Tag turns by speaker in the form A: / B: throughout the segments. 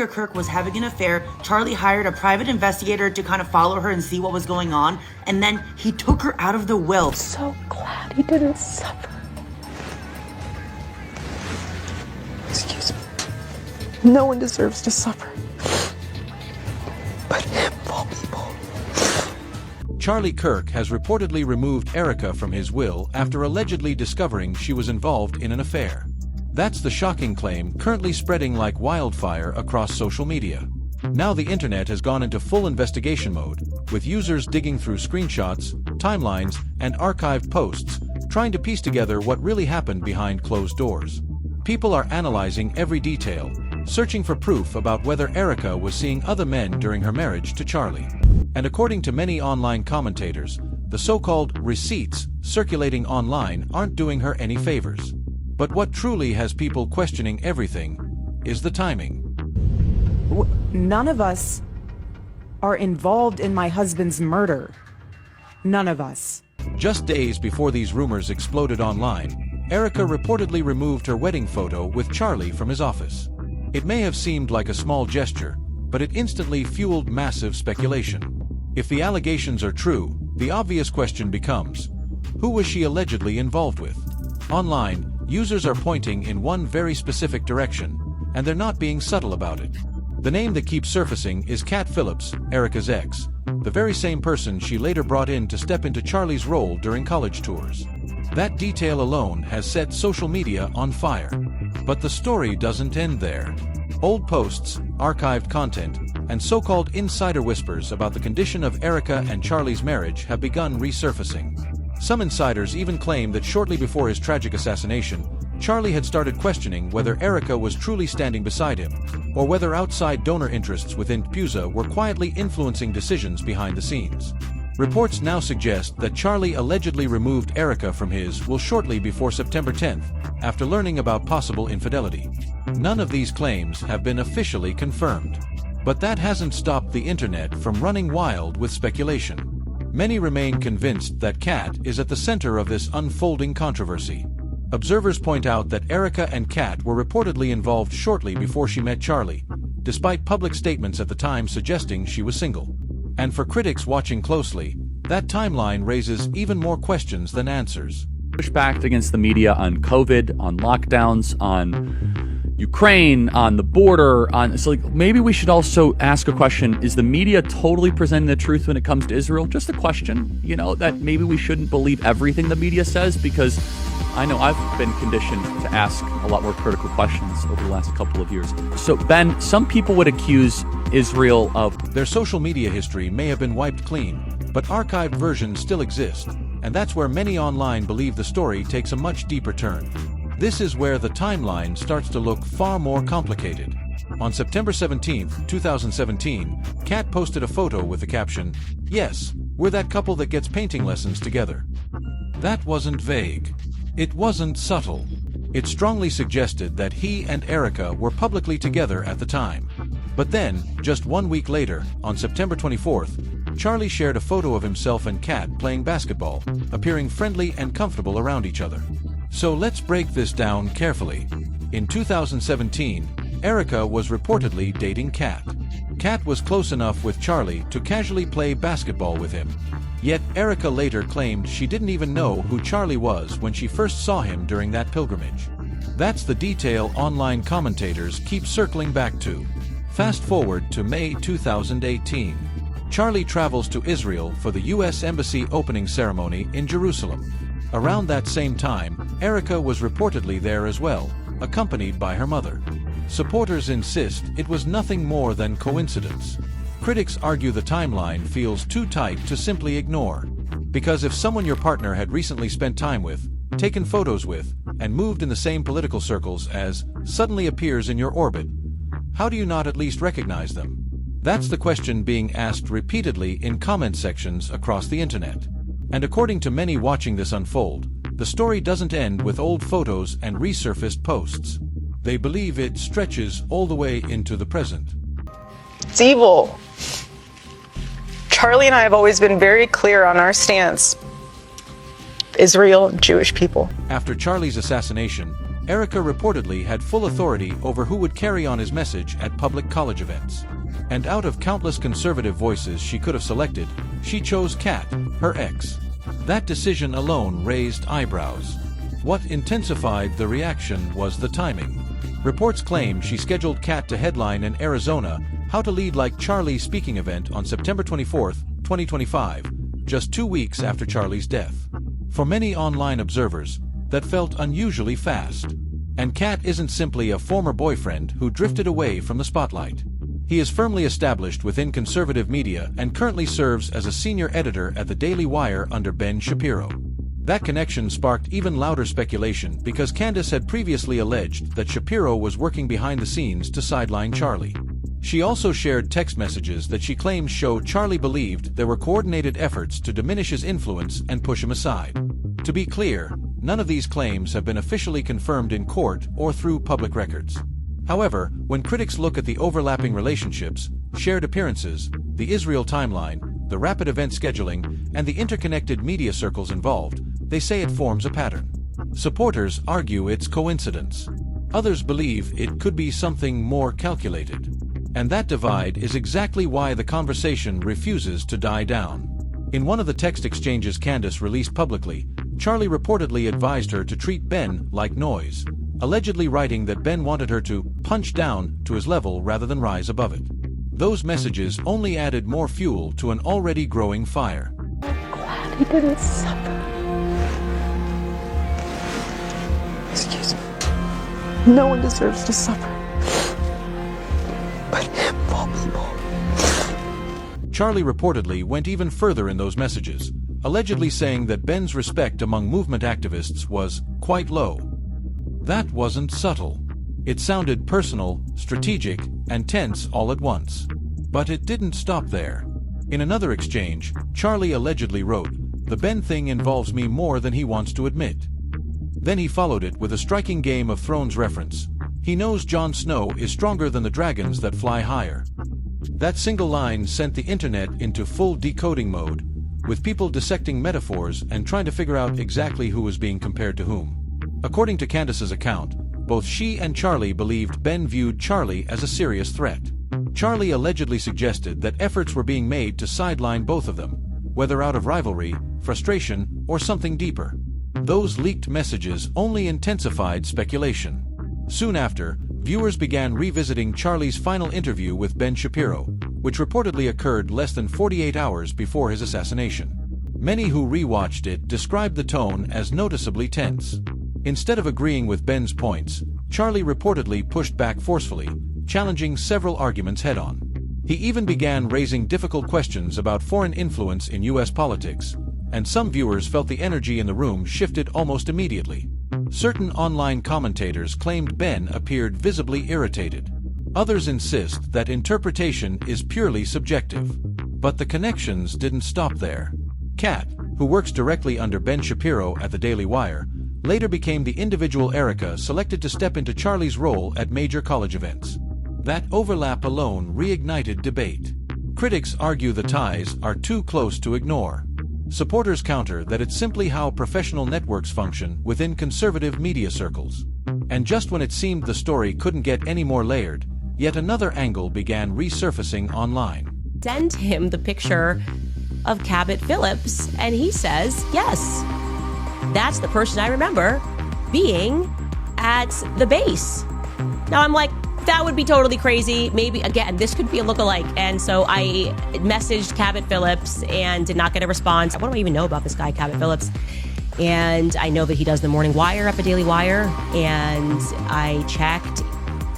A: Erika Kirk was having an affair, Charlie hired a private investigator to kind of follow her and see what was going on, and then he took her out of the will.
B: I'm so glad he didn't suffer. Excuse me. No one deserves to suffer. But him, of all people.
C: Charlie Kirk has reportedly removed Erika from his will after allegedly discovering she was involved in an affair. That's the shocking claim currently spreading like wildfire across social media. Now the internet has gone into full investigation mode, with users digging through screenshots, timelines, and archived posts, trying to piece together what really happened behind closed doors. People are analyzing every detail, searching for proof about whether Erika was seeing other men during her marriage to Charlie. And according to many online commentators, the so-called receipts circulating online aren't doing her any favors. But what truly has people questioning everything is the timing.
D: None of us are involved in my husband's murder. None of us.
C: Just days before these rumors exploded online, Erika reportedly removed her wedding photo with Charlie from his office. It may have seemed like a small gesture, but it instantly fueled massive speculation. If the allegations are true, the obvious question becomes, who was she allegedly involved with? Online, users are pointing in one very specific direction, and they're not being subtle about it. The name that keeps surfacing is Kat Phillips, Erika's ex, the very same person she later brought in to step into Charlie's role during college tours. That detail alone has set social media on fire. But the story doesn't end there. Old posts, archived content, and so-called insider whispers about the condition of Erika and Charlie's marriage have begun resurfacing. Some insiders even claim that shortly before his tragic assassination, Charlie had started questioning whether Erika was truly standing beside him, or whether outside donor interests within TPUSA were quietly influencing decisions behind the scenes. Reports now suggest that Charlie allegedly removed Erika from his will shortly before September 10th, after learning about possible infidelity. None of these claims have been officially confirmed. But that hasn't stopped the internet from running wild with speculation. Many remain convinced that Kat is at the center of this unfolding controversy. Observers point out that Erika and Kat were reportedly involved shortly before she met Charlie, despite public statements at the time suggesting she was single. And for critics watching closely, that timeline raises even more questions than answers.
E: Pushback against the media on COVID, on lockdowns, on Ukraine, on the border, so maybe we should also ask a question: is the media totally presenting the truth when it comes to Israel? Just a question, that maybe we shouldn't believe everything the media says, because I know I've been conditioned to ask a lot more critical questions over the last couple of years. So Ben, some people would accuse Israel of
C: their social media history may have been wiped clean, but archived versions still exist, and that's where many online believe the story takes a much deeper turn. This is where the timeline starts to look far more complicated. On September 17, 2017, Kat posted a photo with the caption, "Yes, we're that couple that gets painting lessons together." That wasn't vague. It wasn't subtle. It strongly suggested that he and Erika were publicly together at the time. But then, just 1 week later, on September 24th, Charlie shared a photo of himself and Kat playing basketball, appearing friendly and comfortable around each other. So let's break this down carefully. In 2017, Erika was reportedly dating Kat. Kat was close enough with Charlie to casually play basketball with him. Yet Erika later claimed she didn't even know who Charlie was when she first saw him during that pilgrimage. That's the detail online commentators keep circling back to. Fast forward to May 2018. Charlie travels to Israel for the U.S. Embassy opening ceremony in Jerusalem. Around that same time, Erika was reportedly there as well, accompanied by her mother. Supporters insist it was nothing more than coincidence. Critics argue the timeline feels too tight to simply ignore. Because if someone your partner had recently spent time with, taken photos with, and moved in the same political circles as suddenly appears in your orbit, how do you not at least recognize them? That's the question being asked repeatedly in comment sections across the internet. And according to many watching this unfold, the story doesn't end with old photos and resurfaced posts. They believe it stretches all the way into the present.
B: It's evil. Charlie and I have always been very clear on our stance. Israel, Jewish people.
C: After Charlie's assassination, Erika reportedly had full authority over who would carry on his message at public college events. And out of countless conservative voices she could have selected, she chose Kat, her ex. That decision alone raised eyebrows. What intensified the reaction was the timing. Reports claim she scheduled Kat to headline an Arizona How to Lead Like Charlie speaking event on September 24, 2025, just 2 weeks after Charlie's death. For many online observers, that felt unusually fast. And Kat isn't simply a former boyfriend who drifted away from the spotlight. He is firmly established within conservative media and currently serves as a senior editor at the Daily Wire under Ben Shapiro. That connection sparked even louder speculation because Candace had previously alleged that Shapiro was working behind the scenes to sideline Charlie. She also shared text messages that she claims show Charlie believed there were coordinated efforts to diminish his influence and push him aside. To be clear, none of these claims have been officially confirmed in court or through public records. However, when critics look at the overlapping relationships, shared appearances, the Israel timeline, the rapid event scheduling, and the interconnected media circles involved, they say it forms a pattern. Supporters argue it's coincidence. Others believe it could be something more calculated. And that divide is exactly why the conversation refuses to die down. In one of the text exchanges Candace released publicly, Charlie reportedly advised her to treat Ben like noise, allegedly writing that Ben wanted her to punch down to his level rather than rise above it. Those messages only added more fuel to an already growing fire.
B: Glad he didn't suffer. Excuse me. No one deserves to suffer. But of all people.
C: Charlie reportedly went even further in those messages, allegedly saying that Ben's respect among movement activists was quite low. That wasn't subtle. It sounded personal, strategic, and tense all at once. But it didn't stop there. In another exchange, Charlie allegedly wrote, "The Ben thing involves me more than he wants to admit." Then he followed it with a striking Game of Thrones reference. He knows Jon Snow is stronger than the dragons that fly higher. That single line sent the internet into full decoding mode, with people dissecting metaphors and trying to figure out exactly who was being compared to whom. According to Candace's account, both she and Charlie believed Ben viewed Charlie as a serious threat. Charlie allegedly suggested that efforts were being made to sideline both of them, whether out of rivalry, frustration, or something deeper. Those leaked messages only intensified speculation. Soon after, viewers began revisiting Charlie's final interview with Ben Shapiro, which reportedly occurred less than 48 hours before his assassination. Many who rewatched it described the tone as noticeably tense. Instead of agreeing with Ben's points, Charlie reportedly pushed back forcefully, challenging several arguments head-on. He even began raising difficult questions about foreign influence in U.S. politics, and some viewers felt the energy in the room shifted almost immediately. Certain online commentators claimed Ben appeared visibly irritated. Others insist that interpretation is purely subjective. But the connections didn't stop there. Kat, who works directly under Ben Shapiro at the Daily Wire, later became the individual Erika selected to step into Charlie's role at major college events. That overlap alone reignited debate. Critics argue the ties are too close to ignore. Supporters counter that it's simply how professional networks function within conservative media circles. And just when it seemed the story couldn't get any more layered, yet another angle began resurfacing online.
F: Send him the picture of Cabot Phillips, and he says, yes, that's the person I remember being at the base. Now I'm like, that would be totally crazy. Maybe, again, this could be a lookalike. And so I messaged Cabot Phillips and did not get a response. What do I even know about this guy, Cabot Phillips? And I know that he does the morning wire at the Daily Wire. And I checked,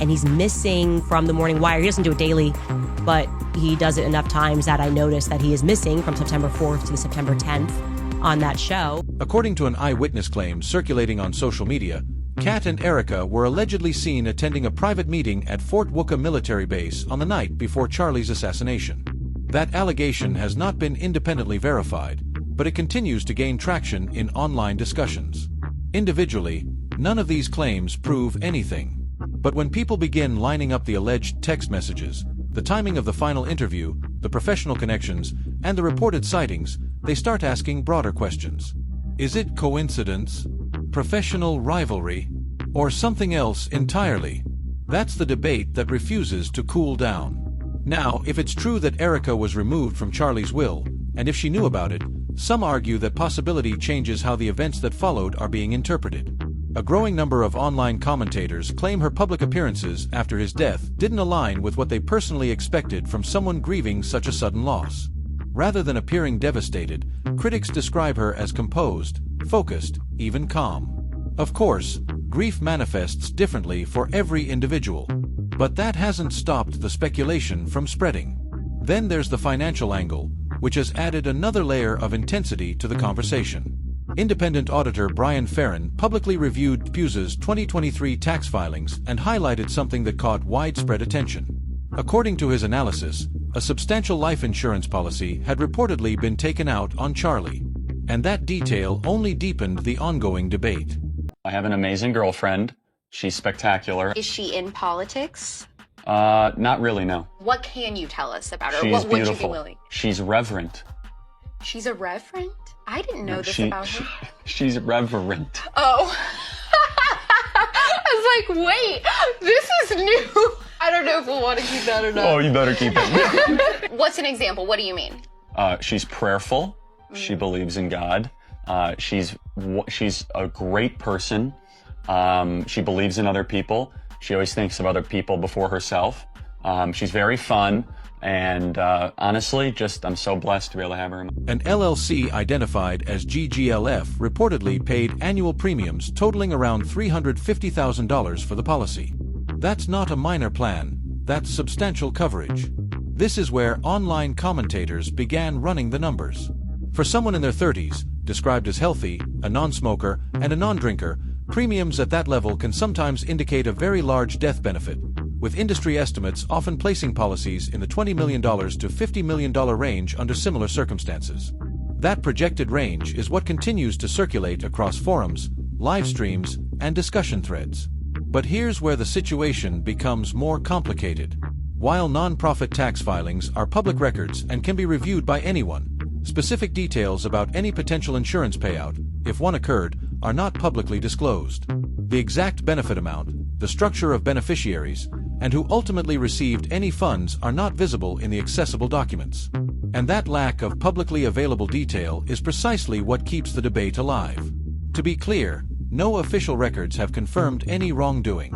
F: and he's missing from the morning wire. He doesn't do it daily, but he does it enough times that I noticed that he is missing from September 4th to the September 10th on that show.
C: According to an eyewitness claim circulating on social media, Kat and Erika were allegedly seen attending a private meeting at Fort Wooka military base on the night before Charlie's assassination. That allegation has not been independently verified, but it continues to gain traction in online discussions. Individually, none of these claims prove anything. But when people begin lining up the alleged text messages, the timing of the final interview, the professional connections, and the reported sightings, they start asking broader questions. Is it coincidence? Professional rivalry? or something else entirely? That's the debate that refuses to cool down. Now, if it's true that Erika was removed from Charlie's will, and if she knew about it, some argue that possibility changes how the events that followed are being interpreted. A growing number of online commentators claim her public appearances after his death didn't align with what they personally expected from someone grieving such a sudden loss. Rather than appearing devastated, critics describe her as composed, focused, even calm. Of course, grief manifests differently for every individual. But that hasn't stopped the speculation from spreading. Then there's the financial angle, which has added another layer of intensity to the conversation. Independent auditor Brian Farron publicly reviewed TPUSA's 2023 tax filings and highlighted something that caught widespread attention. According to his analysis, a substantial life insurance policy had reportedly been taken out on Charlie. And that detail only deepened the ongoing debate.
G: I have an amazing girlfriend. She's spectacular.
H: Is she in politics?
G: Not really, no.
H: What can you tell us about her?
G: She's
H: What would you
G: beautiful.
H: be willing?
G: She's reverent.
H: She's a reverend? I didn't know this about her.
G: She's reverent.
H: Oh. I was like, wait, this is new. I don't know if we'll want to keep that or not.
G: Oh, you better keep it.
H: What's an example? What do you mean?
G: She's prayerful. She believes in God. She's a great person. She believes in other people. She always thinks of other people before herself. She's very fun. And honestly, I'm so blessed to be able to have her.
C: An LLC identified as GGLF reportedly paid annual premiums totaling around $350,000 for the policy. That's not a minor plan, that's substantial coverage. This is where online commentators began running the numbers. For someone in their 30s, described as healthy, a non-smoker, and a non-drinker, premiums at that level can sometimes indicate a very large death benefit, with industry estimates often placing policies in the $20 million to $50 million range under similar circumstances. That projected range is what continues to circulate across forums, live streams, and discussion threads. But here's where the situation becomes more complicated. While non-profit tax filings are public records and can be reviewed by anyone, specific details about any potential insurance payout, if one occurred, are not publicly disclosed. The exact benefit amount, the structure of beneficiaries, and who ultimately received any funds are not visible in the accessible documents. And that lack of publicly available detail is precisely what keeps the debate alive. To be clear, no official records have confirmed any wrongdoing.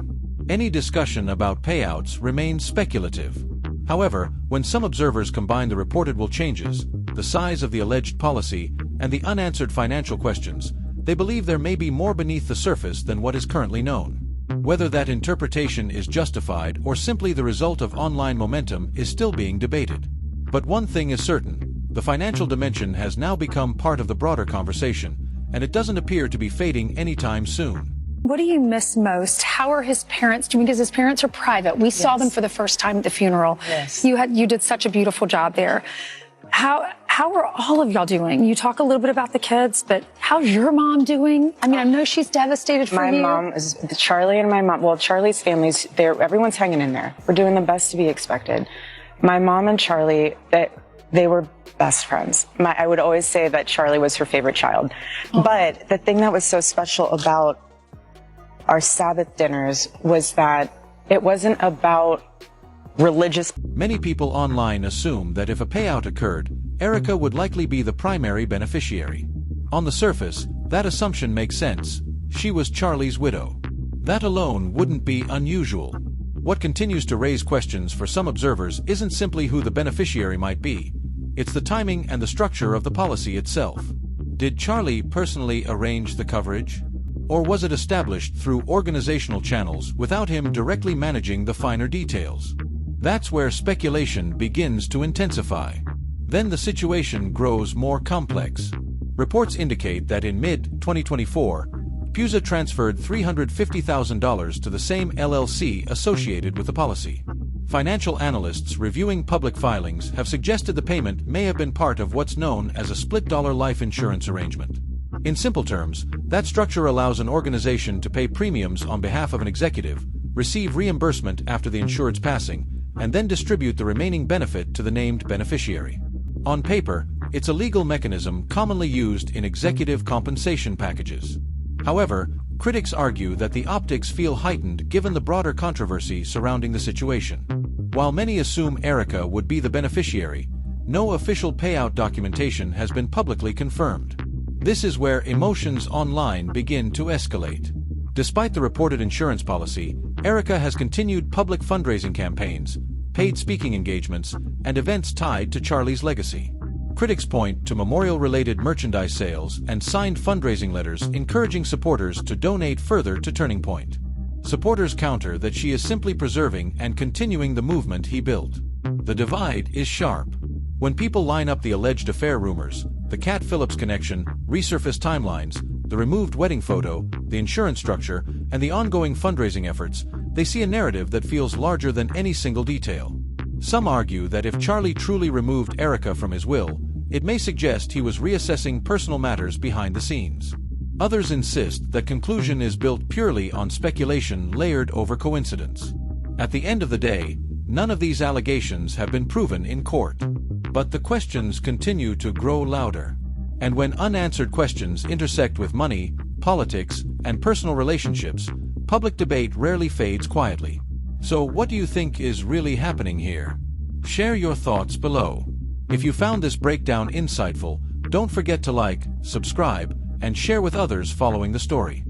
C: Any discussion about payouts remains speculative. However, when some observers combine the reported changes, the size of the alleged policy, and the unanswered financial questions, they believe there may be more beneath the surface than what is currently known. Whether that interpretation is justified or simply the result of online momentum is still being debated. But one thing is certain, the financial dimension has now become part of the broader conversation, and it doesn't appear to be fading anytime soon.
I: What do you miss most? How are his parents doing? Because his parents are private. We saw them for the first time at the funeral.
B: Yes.
I: You did such a beautiful job there. How are all of y'all doing? You talk a little bit about the kids, but how's your mom doing? I mean, I know she's devastated for
J: My
I: you.
J: mom is Charlie and my mom. Well, Charlie's family's there. Everyone's hanging in there. We're doing the best to be expected. My mom and Charlie, they were best friends. I would always say that Charlie was her favorite child. But the thing that was so special about our Sabbath dinners was that it wasn't about religious.
C: Many people online assume that if a payout occurred, Erika would likely be the primary beneficiary. On the surface, that assumption makes sense. She was Charlie's widow. That alone wouldn't be unusual. What continues to raise questions for some observers isn't simply who the beneficiary might be. It's the timing and the structure of the policy itself. Did Charlie personally arrange the coverage? Or was it established through organizational channels without him directly managing the finer details? That's where speculation begins to intensify. Then the situation grows more complex. Reports indicate that in mid-2024, TPUSA transferred $350,000 to the same LLC associated with the policy. Financial analysts reviewing public filings have suggested the payment may have been part of what's known as a split-dollar life insurance arrangement. In simple terms, that structure allows an organization to pay premiums on behalf of an executive, receive reimbursement after the insured's passing, and then distribute the remaining benefit to the named beneficiary. On paper, it's a legal mechanism commonly used in executive compensation packages. However, Critics argue that the optics feel heightened given the broader controversy surrounding the situation. While many assume Erika would be the beneficiary, no official payout documentation has been publicly confirmed. This is where emotions online begin to escalate. Despite the reported insurance policy, Erika has continued public fundraising campaigns, paid speaking engagements, and events tied to Charlie's legacy. Critics point to memorial-related merchandise sales and signed fundraising letters encouraging supporters to donate further to Turning Point. Supporters counter that she is simply preserving and continuing the movement he built. The divide is sharp. When people line up the alleged affair rumors, the Cat Phillips connection, resurfaced timelines, the removed wedding photo, the insurance structure, and the ongoing fundraising efforts, they see a narrative that feels larger than any single detail. Some argue that if Charlie truly removed Erika from his will, it may suggest he was reassessing personal matters behind the scenes. Others insist that conclusion is built purely on speculation layered over coincidence. At the end of the day, none of these allegations have been proven in court. But the questions continue to grow louder. And when unanswered questions intersect with money, politics, and personal relationships, public debate rarely fades quietly. So what do you think is really happening here? Share your thoughts below. If you found this breakdown insightful, don't forget to like, subscribe, and share with others following the story.